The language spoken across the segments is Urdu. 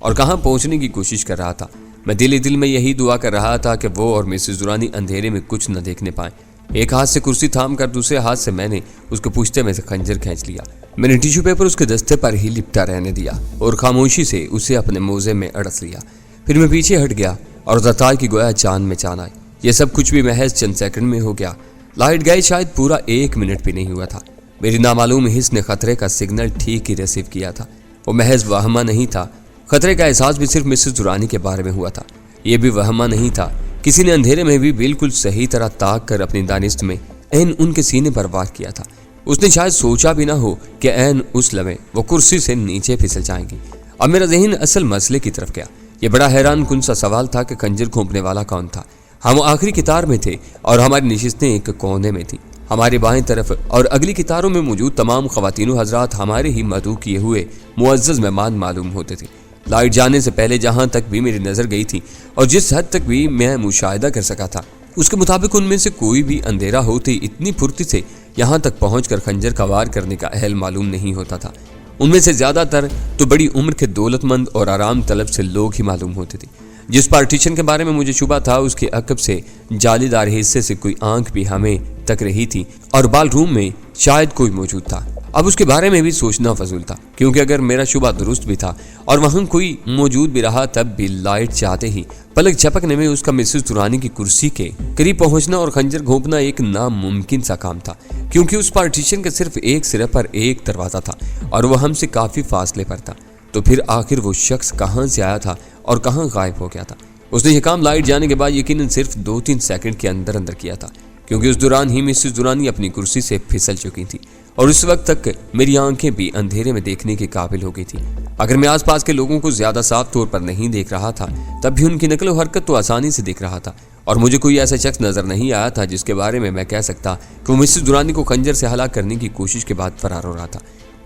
اور کہاں پہنچنے کی کوشش کر رہا تھا۔ میں دل ہی دل میں یہی دعا کر رہا تھا کہ وہ اور مسز درانی اندھیرے میں کچھ نہ دیکھنے پائیں۔ ایک ہاتھ سے کرسی تھام کر دوسرے ہاتھ سے میں نے اس کے پشتے میں سے خنجر کھینچ لیا۔ میں نے ٹیشو پیپر اس کے دستے پر ہی لپٹا رہنے دیا اور خاموشی سے اسے اپنے موزے میں اڑس لیا۔ پھر میں پیچھے ہٹ گیا اور زتا کی گویا چاند میں چاند آئی۔ یہ سب کچھ بھی محض چند سیکنڈ میں ہو گیا۔ لائٹ گئی شاید پورا 1 منٹ بھی نہیں ہوا تھا۔ میری نامعلوم حس نے خطرے کا سگنل ٹھیک ہی ریسیو کیا تھا۔ وہ محض وہمہ نہیں تھا۔ خطرے کا احساس بھی صرف مسز درانی کے بارے میں ہوا تھا۔ یہ بھی وہمہ نہیں تھا۔ کسی نے اندھیرے میں بھی بالکل صحیح طرح تاک کر اپنی دانست میں عین ان کے سینے پر وار کیا تھا۔ اس نے شاید سوچا بھی نہ ہو کہ عین اس لمحے وہ کرسی سے نیچے پھسل جائیں گی۔ اب میرا ذہن اصل مسئلے کی طرف گیا۔ یہ بڑا حیران کن سا سوال تھا کہ خنجر گھونپنے والا کون تھا۔ ہم آخری قطار میں تھے اور ہماری نشستیں ایک کونے میں تھیں۔ ہماری بائیں طرف اور اگلی قطاروں میں موجود تمام خواتین و حضرات ہمارے ہی مدعو کیے ہوئے معزز مہمان معلوم ہوتے تھے۔ لائٹ جانے سے پہلے جہاں تک بھی میری نظر گئی تھی اور جس حد تک بھی میں مشاہدہ کر سکا تھا، اس کے مطابق ان میں سے کوئی بھی اندھیرا ہوتے اتنی پھرتی سے یہاں تک پہنچ کر خنجر کا وار کرنے کا اہل معلوم نہیں ہوتا تھا۔ ان میں سے زیادہ تر تو بڑی عمر کے دولت مند اور آرام طلب سے لوگ ہی معلوم ہوتے تھے۔ جس پارٹیشن کے بارے میں مجھے شبہ تھا اس کے عقب سے جالی دار حصے سے کوئی آنکھ بھی ہمیں تک رہی تھی اور بال روم میں شاید کوئی موجود تھا۔ اب اس کے بارے میں بھی سوچنا فضول تھا، کیونکہ اگر میرا شبہ درست بھی تھا اور وہاں کوئی موجود بھی رہا، تب بھی لائٹ چاہتے ہی پلک جھپکنے میں اس کا مسز درانی کی کرسی کے قریب پہنچنا اور خنجر گھونپنا ایک ناممکن سا کام تھا، کیونکہ اس پارٹیشن کے صرف ایک سرے پر ایک دروازہ تھا اور وہ ہم سے کافی فاصلے پر تھا۔ تو پھر آخر وہ شخص کہاں سے آیا تھا اور کہاں غائب ہو گیا تھا؟ اس نے یہ کام لائٹ جانے کے بعد یقیناً صرف 2-3 سیکنڈ کے اندر کیا تھا، کیونکہ اس دوران ہی مسز درانی اپنی کرسی سے پھسل چکی تھی اور اس وقت تک میری آنکھیں بھی اندھیرے میں دیکھنے کے قابل ہو گئی تھی۔ اگر میں آس پاس کے لوگوں کو زیادہ صاف طور پر نہیں دیکھ رہا تھا، تب بھی ان کی نقل و حرکت تو آسانی سے دیکھ رہا تھا، اور مجھے کوئی ایسا شخص نظر نہیں آیا تھا جس کے بارے میں کہہ سکتا کہ وہ مسز درانی کو خنجر سے ہلاک کرنے کی کوشش کے بعد فرار ہو رہا تھا۔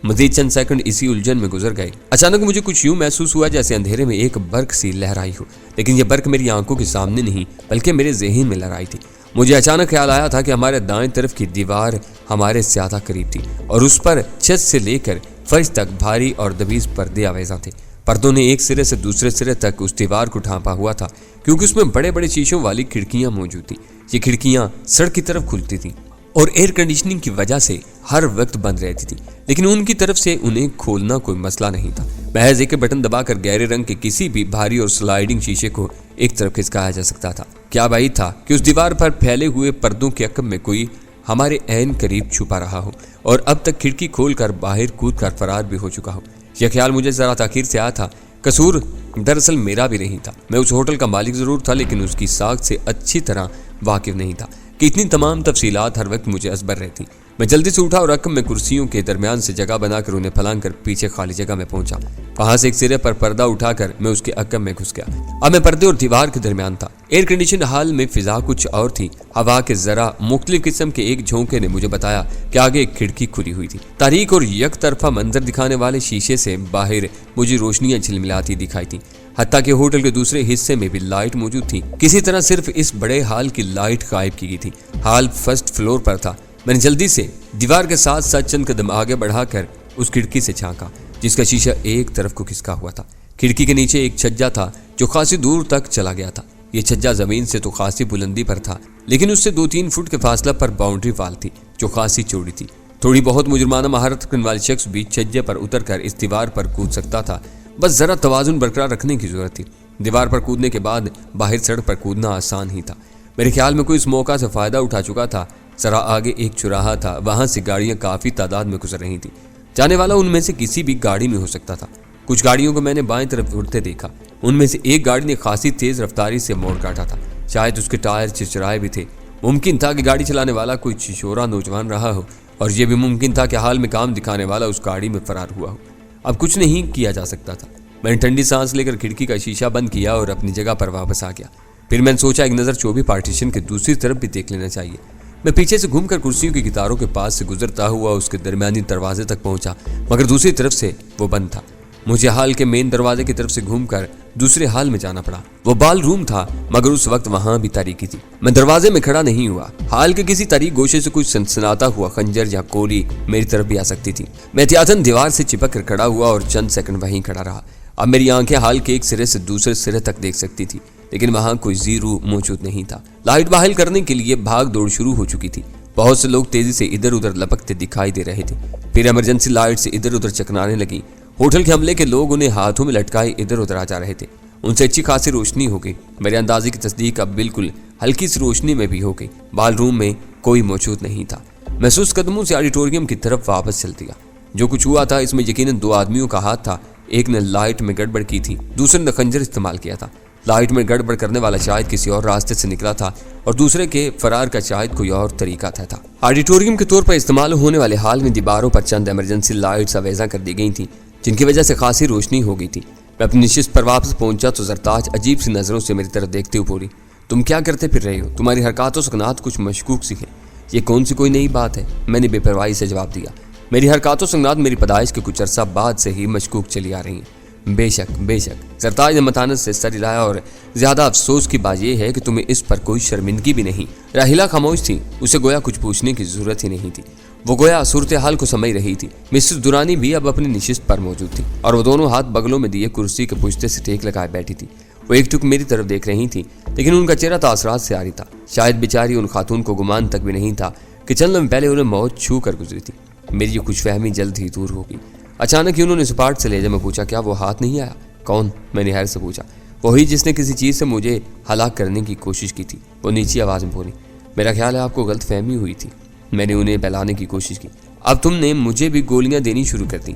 مزید چند سیکنڈ اسی الجھن میں گزر گئے۔ اچانک مجھے کچھ یوں محسوس ہوا جیسے اندھیرے میں ایک برق سی لہرائی ہو، لیکن یہ برق میری آنکھوں کے سامنے نہیں بلکہ میرے ذہن میں لہرائی تھی۔ مجھے اچانک خیال آیا تھا کہ ہمارے دائیں طرف کی دیوار ہمارے زیادہ قریب تھی اور اس پر چھت سے لے کر فرش تک بھاری اور دبیز پردے آویزاں تھے۔ پردوں نے ایک سرے سے دوسرے سرے تک اس دیوار کو ڈھانپا ہوا تھا، کیونکہ اس میں بڑے بڑے شیشوں والی کھڑکیاں موجود تھیں۔ یہ کھڑکیاں سڑک کی طرف کھلتی تھیں اور ایئر کنڈیشننگ کی وجہ سے ہر وقت بند رہتی تھی، لیکن ان کی طرف سے انہیں کھولنا کوئی مسئلہ نہیں تھا۔ محض ایک بٹن دبا کر گہرے رنگ کے کسی بھی بھاری اور سلائیڈنگ شیشے کو ایک طرف کھسکایا جا سکتا تھا۔ کیا بعید تھا کہ اس دیوار پر پھیلے ہوئے پردوں کے عقب میں کوئی ہمارے عین قریب چھپا رہا ہو اور اب تک کھڑکی کھول کر باہر کود کر فرار بھی ہو چکا ہو۔ یہ خیال مجھے ذرا تاخیر سے آیا تھا۔ قصور دراصل میرا بھی نہیں تھا۔ میں اس ہوٹل کا مالک ضرور تھا، لیکن اس کی ساکھ سے اچھی طرح واقف نہیں تھا کہ اتنی تمام تفصیلات ہر وقت مجھے ازبر رہتی۔ میں جلدی سے اٹھا اور عقب میں کرسیوں کے درمیان سے جگہ بنا کر انہیں پھلانگ کر پیچھے خالی جگہ میں پہنچا۔ وہاں سے ایک سرے پر پردہ اٹھا کر میں اس کے عقب میں گھس گیا۔ اب میں پردے اور دیوار کے درمیان تھا۔ ایئر کنڈیشن حال میں فضا کچھ اور تھی۔ ہوا کے ذرا مختلف قسم کے ایک جھونکے نے مجھے بتایا کہ آگے ایک کھڑکی کھلی ہوئی تھی۔ تاریک اور یک طرفہ منظر دکھانے والے شیشے سے باہر مجھے روشنیاں جھلملاتی دکھائی تھیں، حتیٰ کہ ہوٹل کے دوسرے حصے میں بھی لائٹ موجود تھی۔ کسی طرح صرف اس بڑے ہال کی لائٹ غائب کی گئی تھی۔ ہال فرسٹ فلور پر تھا۔ میں نے جلدی سے دیوار کے ساتھ ساتھ چند قدم آگے بڑھا کر اس کھڑکی سے جھانکا، جس کا شیشہ ایک طرف کو کھسکا ہوا تھا۔ کھڑکی کے نیچے ایک چھجا تھا جو خاصی دور تک چلا گیا تھا۔ یہ چھجا زمین سے تو خاصی بلندی پر تھا، لیکن اس سے 2-3 فٹ کے فاصلہ پر باؤنڈری وال تھی جو خاصی چوڑی تھی۔ تھوڑی بہت مجرمانہ مہارت رکھنے والے شخص بھی چھجے پر اتر کر اس دیوار پر کود سکتا تھا، بس ذرا توازن برقرار رکھنے کی ضرورت تھی۔ دیوار پر کودنے کے بعد باہر سڑک پر کودنا آسان ہی تھا۔ میرے خیال میں کوئی اس موقع سے فائدہ اٹھا چکا تھا۔ ذرا آگے ایک چوراہا تھا، وہاں سے گاڑیاں کافی تعداد میں گزر رہی تھیں۔ جانے والا ان میں سے کسی بھی گاڑی میں ہو سکتا تھا۔ کچھ گاڑیوں کو میں نے بائیں طرف اڑتے دیکھا۔ ان میں سے ایک گاڑی نے خاصی تیز رفتاری سے موڑ کاٹا تھا۔ شاید اس کے ٹائر چرچرائے بھی تھے۔ ممکن تھا کہ گاڑی چلانے والا کوئی چھچورا نوجوان رہا ہو، اور یہ بھی ممکن تھا کہ حال میں کام دکھانے والا اس گاڑی میں فرار ہوا ہو۔ اب کچھ نہیں کیا جا سکتا تھا۔ میں نے ٹھنڈی سانس لے کر کھڑکی کا شیشہ بند کیا اور اپنی جگہ پر واپس آ گیا۔ پھر میں نے سوچا ایک نظر چوبی پارٹیشن کے دوسری طرف بھی دیکھ لینا چاہیے۔ میں پیچھے سے گھوم کر کرسیوں کی قطاروں کے پاس سے گزرتا ہوا اس کے درمیانی دروازے تک پہنچا، مگر دوسری طرف سے وہ بند تھا۔ مجھے ہال کے مین دروازے کی طرف سے گھوم کر دوسرے ہال میں جانا پڑا۔ وہ بال روم تھا، مگر اس وقت وہاں بھی تاریکی تھی۔ میں دروازے میں کھڑا نہیں ہوا۔ ہال کے کسی تاریک گوشے سے کچھ سنسناتا ہوا خنجر یا گولی میری طرف بھی آ سکتی تھی۔ میں احتیاطاً دیوار سے چپک کر کھڑا ہوا اور چند سیکنڈ وہیں کھڑا رہا۔ اب میری آنکھیں حال کے ایک سرے سے دوسرے سرے تک دیکھ سکتی تھی، لیکن وہاں کوئی زیرو موجود نہیں تھا۔ لائٹ بحال کرنے کے لیے بھاگ دوڑ شروع ہو چکی تھی۔ بہت سے لوگ تیزی سے ادھر ادھر لپکتے دکھائی دے رہے تھے۔ پھر ایمرجنسی لائٹ سے ادھر ادھر چکنانے لگی۔ ہوٹل کے حملے کے لوگ انہیں ہاتھوں میں لٹکائے ادھر ادھر آ جا رہے تھے۔ ان سے اچھی خاصی روشنی ہو گئی۔ میرے اندازے کی تصدیق اب بالکل ہلکی سی روشنی میں بھی ہو گئی۔ بال روم میں کوئی موجود نہیں تھا۔ محسوس قدموں سے آڈیٹوریم کی طرف واپس چل دیا۔ جو کچھ ہوا تھا اس میں یقیناً 2 آدمیوں کا ہاتھ تھا۔ ایک نے لائٹ میں گڑبڑ کی تھی، دوسرے نے خنجر استعمال کیا تھا۔ لائٹ میں گڑبڑ کرنے والا شاید کسی اور راستے سے نکلا تھا اور دوسرے کے فرار کا شاید کوئی اور طریقہ تھا۔ آڈیٹوریم کے طور پر استعمال ہونے والے ہال میں دیواروں پر چند ایمرجنسی لائٹس آویزاں کر دی گئی تھیں، جن کی وجہ سے خاصی روشنی ہو گئی تھی۔ میں اپنی نشست پر واپس پہنچا تو زرتاج عجیب سی نظروں سے میری طرف دیکھتے ہوئے بولی، تم کیا کرتے پھر رہے ہو؟ تمہاری حرکات و سکنات کچھ مشکوک سی ہیں۔ یہ کون سی کوئی نئی بات ہے؟ میں نے بے پرواہی سے جواب دیا۔ میری حرکات و سکنات میری پیدائش کے کچھ عرصہ بعد سے ہی مشکوک چلی آ رہی ہیں۔ بے شک زرتاج نے متانت سے سر ہلایا، اور زیادہ افسوس کی بات یہ ہے کہ تمہیں اس پر کوئی شرمندگی بھی نہیں۔ راہیلا خاموش تھی، اسے گویا کچھ پوچھنے کی ضرورت ہی نہیں تھی۔ وہ گویا صورتحال کو سمجھ رہی تھی۔ مسز دورانی بھی اب اپنی نشست پر موجود تھی اور وہ دونوں ہاتھ بغلوں میں دیے کرسی کے پشتے سے ٹیک لگائے بیٹھی تھی۔ وہ ایک ٹک میری طرف دیکھ رہی تھی، لیکن ان کا چہرہ تاثرات سے عاری تھا۔ شاید بیچاری ان خاتون کو گمان تک بھی نہیں تھا کہ چند لمحے پہلے انہیں موت چھو کر گزری تھی۔ میری یہ کچھ فہمی جلد ہی دور ہوگی۔ اچانک ہی انہوں نے سپاٹ سے لہجے میں پوچھا، کیا وہ ہاتھ نہیں آیا؟ کون؟ میں نے حیرت سے پوچھا۔ وہی جس نے کسی چیز سے مجھے ہلاک کرنے کی کوشش کی تھی، وہ نیچی آواز میں بولی۔ میرا خیال ہے آپ کو غلط فہمی ہوئی تھی۔ میں نے انہیں بہلانے کی کوشش کی۔ اب تم نے مجھے بھی گولیاں دینی شروع کر دیں۔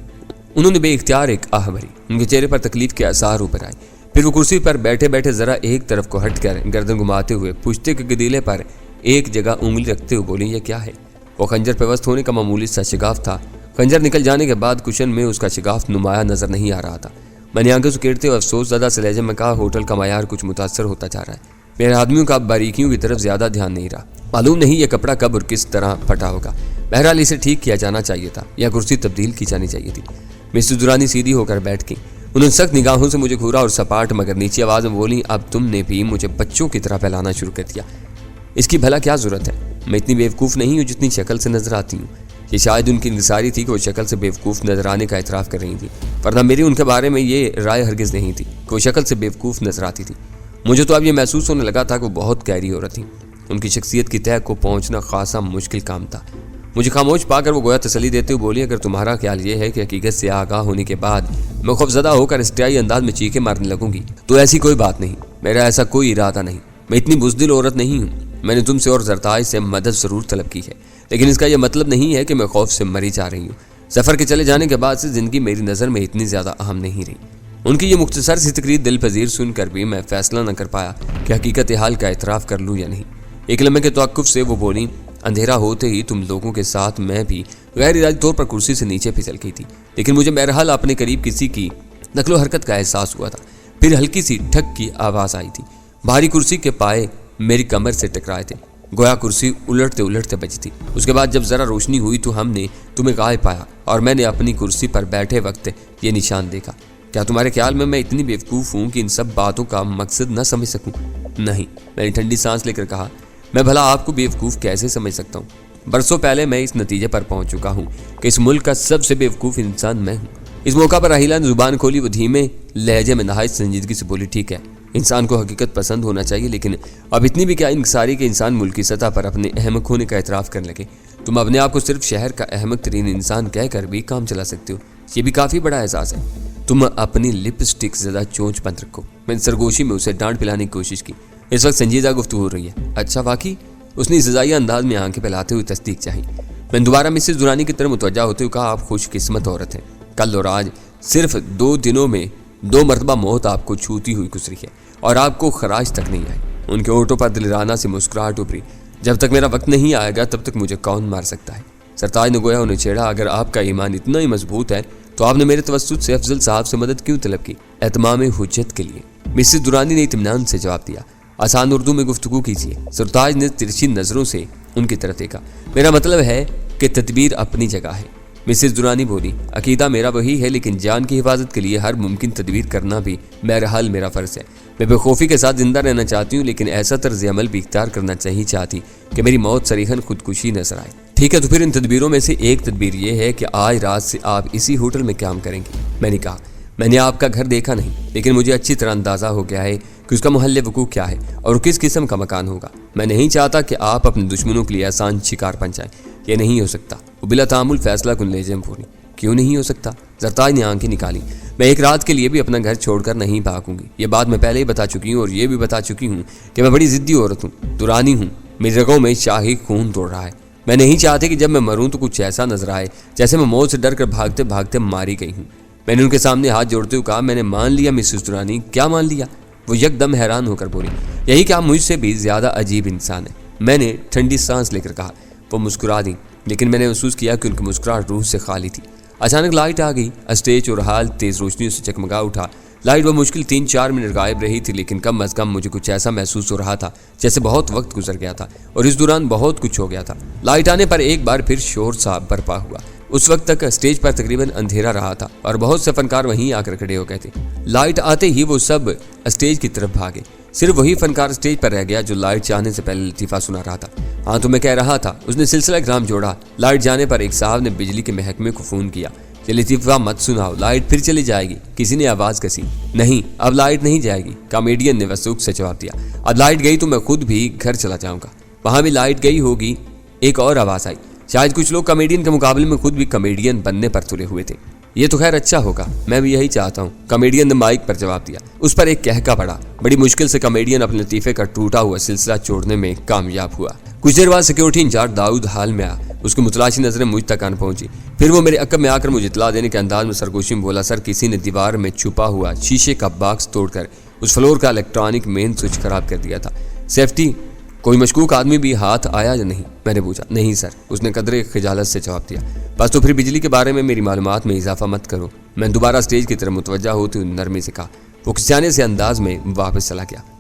انہوں نے بے اختیار ایک آہ بھری۔ ان کے چہرے پر تکلیف کے آثار اوپر آئے۔ پھر وہ کرسی پر بیٹھے بیٹھے ذرا ایک طرف کو ہٹ کر گردن گھماتے ہوئے پشتے کے گدیلے پر ایک جگہ انگلی رکھتے ہوئے بولی، یہ کیا ہے؟ وہ خنجر پیوست ہونے کا معمولی سا شگاف تھا۔ خنجر نکل جانے کے بعد کشن میں اس کا شگاف نمایاں نظر نہیں آ رہا تھا۔ میں نے آنکھیں سکیڑتے ہوئے افسوس زدہ سے لہجے میں کہا، ہوٹل کا معیار کچھ متاثر ہوتا جا رہا ہے۔ میرے آدمیوں کا باریکیوں کی طرف زیادہ دھیان نہیں رہا۔ معلوم نہیں یہ کپڑا کب اور کس طرح پھٹا ہوگا۔ بہرحال اسے ٹھیک کیا جانا چاہیے تھا یا کرسی تبدیل کی جانی چاہیے تھی۔ مسز دورانی سیدھی ہو کر بیٹھ گئی۔ انہوں نے سخت نگاہوں سے مجھے گھورا اور سپاٹ مگر نیچی آواز میں بولی، اب تم نے بھی مجھے بچوں کی طرح پھیلانا شروع کر دیا۔ اس کی بھلا کیا ضرورت ہے؟ میں اتنی بیوقوف نہیں ہوں جتنی شکل سے نظر آتی ہوں۔ یہ شاید ان کی انکساری تھی کہ وہ شکل سے بیوقوف نظر آنے کا اعتراف کر رہی تھی، ورنہ میری ان کے بارے میں یہ رائے ہرگز نہیں تھی کہ وہ شکل سے بیوقوف نظر آتی تھی۔ مجھے تو اب یہ محسوس ہونے لگا تھا کہ وہ بہت گہری عورت تھی۔ ان کی شخصیت کی تہہ کو پہنچنا خاصا مشکل کام تھا۔ مجھے خاموش پا کر وہ گویا تسلی دیتے ہوئے بولی، اگر تمہارا خیال یہ ہے کہ حقیقت سے آگاہ ہونے کے بعد میں خوفزدہ ہو کر استحیائی انداز میں چیخیں مارنے لگوں گی تو ایسی کوئی بات نہیں۔ میرا ایسا کوئی ارادہ نہیں۔ میں اتنی بزدل عورت نہیں ہوں۔ میں نے تم سے اور زرتاج سے مدد ضرور طلب کی ہے، لیکن اس کا یہ مطلب نہیں ہے کہ میں خوف سے مری جا رہی ہوں۔ سفر کے چلے جانے کے بعد سے زندگی میری نظر میں اتنی زیادہ اہم نہیں رہی۔ ان کی یہ مختصر سی تقریر دل پذیر سن کر بھی میں فیصلہ نہ کر پایا کہ حقیقت حال کا اعتراف کر لوں یا نہیں۔ ایک لمحے کے توقف سے وہ بولی، اندھیرا ہوتے ہی تم لوگوں کے ساتھ میں بھی غیر ارادی طور پر کرسی سے نیچے پھسل گئی تھی، لیکن مجھے بہرحال اپنے قریب کسی کی نقل و حرکت کا احساس ہوا تھا۔ پھر ہلکی سی ٹھک کی آواز آئی تھی۔ بھاری کرسی کے پائے میری کمر سے ٹکرائے تھے، گویا کرسی الٹتے الٹتے بچی تھی۔ اس کے بعد جب ذرا روشنی ہوئی تو ہم نے تمہیں غائب پایا اور میں نے اپنی کرسی پر بیٹھے وقت یہ نشان دیکھا۔ کیا تمہارے خیال میں اتنی بیوقوف ہوں کہ ان سب باتوں کا مقصد نہ سمجھ سکوں؟ نہیں، میں نے ٹھنڈی سانس لے کر کہا، میں بھلا آپ کو بیوقوف کیسے سمجھ سکتا ہوں؟ برسوں پہلے میں اس نتیجے پر پہنچ چکا ہوں کہ اس ملک کا سب سے بیوقوف انسان میں ہوں۔ اس موقع پر راہیلا نے زبان کھولی۔ وہ دھیمے لہجے میں نہایت سنجیدگی سے بولی، ٹھیک ہے، انسان کو حقیقت پسند ہونا چاہیے، لیکن اب اتنی بھی کیا انکساری کہ انسان ملکی سطح پر اپنے احمق ہونے کا اعتراف کرنے لگے۔ تم اپنے آپ کو صرف شہر کا احمق ترین انسان کہہ کر بھی کام چلا سکتے ہو، یہ بھی کافی بڑا اعزاز ہے۔ تم اپنی لپسٹک زدہ چونچ بند رکھو۔ میں نے سرگوشی میں اسے ڈانٹ پلانے کی کوشش کی۔ اس وقت سنجیدہ گفتگو ہو رہی ہے۔ اچھا، واقعی؟ اس نے سزائیہ انداز میں آنکھیں پھیلاتے ہوئے تصدیق چاہی۔ میں نے دوبارہ مسز دورانی کی طرف متوجہ ہوتے ہوئے کہا، آپ خوش قسمت عورت ہیں۔ کل اور آج صرف 2 دنوں میں 2 مرتبہ موت آپ کو چھوتی ہوئی گزری ہے اور آپ کو خراج تک نہیں آئی۔ ان کے ہونٹوں پر دلرانہ سے مسکراہٹ ابھری۔ جب تک میرا وقت نہیں آئے گا تب تک مجھے کون مار سکتا ہے؟ سرتاج نے گویا انہیں چھیڑا، اگر آپ کا ایمان اتنا ہی مضبوط ہے تو آپ نے میرے توسط سے افضل صاحب سے مدد کیوں طلب کی؟ اتمام حجت کے لیے، مسز دورانی نے اطمینان سے جواب دیا۔ آسان اردو میں گفتگو کیجیے۔ سرتاج نے ترچھی نظروں سے ان کی طرف دیکھا۔ میرا مطلب ہے کہ تدبیر اپنی جگہ ہے۔ مسز دورانی بولی، عقیدہ میرا وہی ہے، لیکن جان کی حفاظت کے لیے ہر ممکن تدبیر کرنا بھی بہرحال میرا فرض ہے۔ میں بے خوفی کے ساتھ زندہ رہنا چاہتی ہوں، لیکن ایسا طرز عمل بھی اختیار کرنا نہیں چاہتی کہ میری موت صریحاً خودکشی نظر آئے۔ ٹھیک ہے، تو پھر ان تدبیروں میں سے ایک تدبیر یہ ہے کہ آج رات سے آپ اسی ہوٹل میں قیام کریں گی۔ میں نے کہا، میں نے آپ کا گھر دیکھا نہیں، لیکن مجھے اچھی طرح اندازہ ہو گیا ہے کہ اس کا محل وقوع کیا ہے اور کس قسم کا مکان ہوگا۔ میں نہیں چاہتا کہ آپ اپنے دشمنوں کے لیے آسان شکار بن جائیں۔ یہ نہیں ہو سکتا۔ وہ بلا تعامل فیصلہ کن لہجے میں بولی۔ کیوں نہیں ہو سکتا؟ زرتاج نے آنکھیں نکالی۔ میں ایک رات کے لیے بھی اپنا گھر چھوڑ کر نہیں بھاگوں گی۔ یہ بات میں پہلے ہی بتا چکی ہوں، اور یہ بھی بتا چکی ہوں کہ میں بڑی ضدی عورت ہوں، دورانی ہوں۔ میری رگوں میں شاہی خون دوڑ رہا ہے۔ میں نہیں چاہتی کہ جب میں مروں تو کچھ ایسا نظر آئے جیسے میں موت سے ڈر کر بھاگتے بھاگتے ماری گئی ہوں۔ میں نے ان کے سامنے ہاتھ جوڑتے ہوئے کہا، میں نے مان لیا مسز دورانی۔ کیا مان لیا؟ وہ یک دم حیران ہو کر بولی، یہی کہ آپ مجھ سے بھی زیادہ عجیب انسان ہیں۔ میں نے ٹھنڈی سانس لے کر کہا۔ وہ مسکرا دیں، لیکن میں نے محسوس کیا کہ ان کی مسکراہٹ روح سے خالی تھی۔ اچانک لائٹ آ گئی۔ اسٹیج اور ہال تیز روشنیوں سے چکمگا اٹھا۔ لائٹ بمشکل 3-4 منٹ غائب رہی تھی، لیکن کم از کم مجھے کچھ ایسا محسوس ہو رہا تھا جیسے بہت وقت گزر گیا تھا، اور اس دوران بہت کچھ ہو گیا تھا۔ لائٹ آنے پر ایک بار پھر شور سا برپا ہوا۔ اس وقت تک اسٹیج پر تقریباً اندھیرا رہا تھا اور بہت سے فنکار وہیں آ کر کھڑے ہو گئے تھے۔ لائٹ آتے ہی وہ سب اسٹیج کی طرف بھاگے۔ صرف وہی فنکار اسٹیج پر رہ گیا جو لائٹ جانے سے پہلے لطیفہ سنا رہا تھا۔ ہاں تو میں کہہ رہا تھا، اس نے سلسلہ کلام جوڑا۔ لائٹ جانے پر ایک صاحب نے بجلی کے محکمے کو فون کیا، یہ لطیفہ مت سناؤ، لائٹ پھر چلی جائے گی۔ کسی نے آواز کسی، نہیں اب لائٹ نہیں جائے گی۔ کامیڈین نے وسوخ سے جواب دیا، اب لائٹ گئی تو میں خود بھی گھر چلا جاؤں گا۔ وہاں بھی لائٹ گئی ہوگی۔ ایک اور آواز آئی، شاید کچھ لوگ کامیڈین کے مقابلے میں خود بھی کامیڈین بننے پر تلے ہوئے تھے۔ یہ تو خیر اچھا ہوگا، میں بھی یہی چاہتا ہوں، کامیڈین نے مائک پر جواب دیا۔ اس پر ایک کہکا پڑا۔ بڑی مشکل سے کامیڈین اپنے لطیفے کا ٹوٹا ہوا سلسلہ چھوڑنے میں کامیاب ہوا۔ کچھ دیر بعد سیکیورٹی انچارج داؤد ہال میں آیا۔ اس کی متلاشی نظریں مجھ تک آن پہنچی۔ پھر وہ میرے عقب میں آ کر مجھے اطلاع دینے کے انداز میں سرگوشی میں بولا، سر کسی نے دیوار میں چھپا ہوا شیشے کا باکس توڑ کر اس فلور کا الیکٹرانک مین سوئچ خراب کر دیا تھا۔ سیفٹی کوئی مشکوک آدمی بھی ہاتھ آیا یا نہیں؟ میں نے پوچھا۔ نہیں سر، اس نے قدرے خجالت سے جواب دیا۔ بس تو پھر بجلی کے بارے میں میری معلومات میں اضافہ مت کرو۔ میں دوبارہ اسٹیج کی طرف متوجہ ہوتے ہوئے نرمی سے کہا۔ وہ کسیانے سے انداز میں واپس چلا گیا۔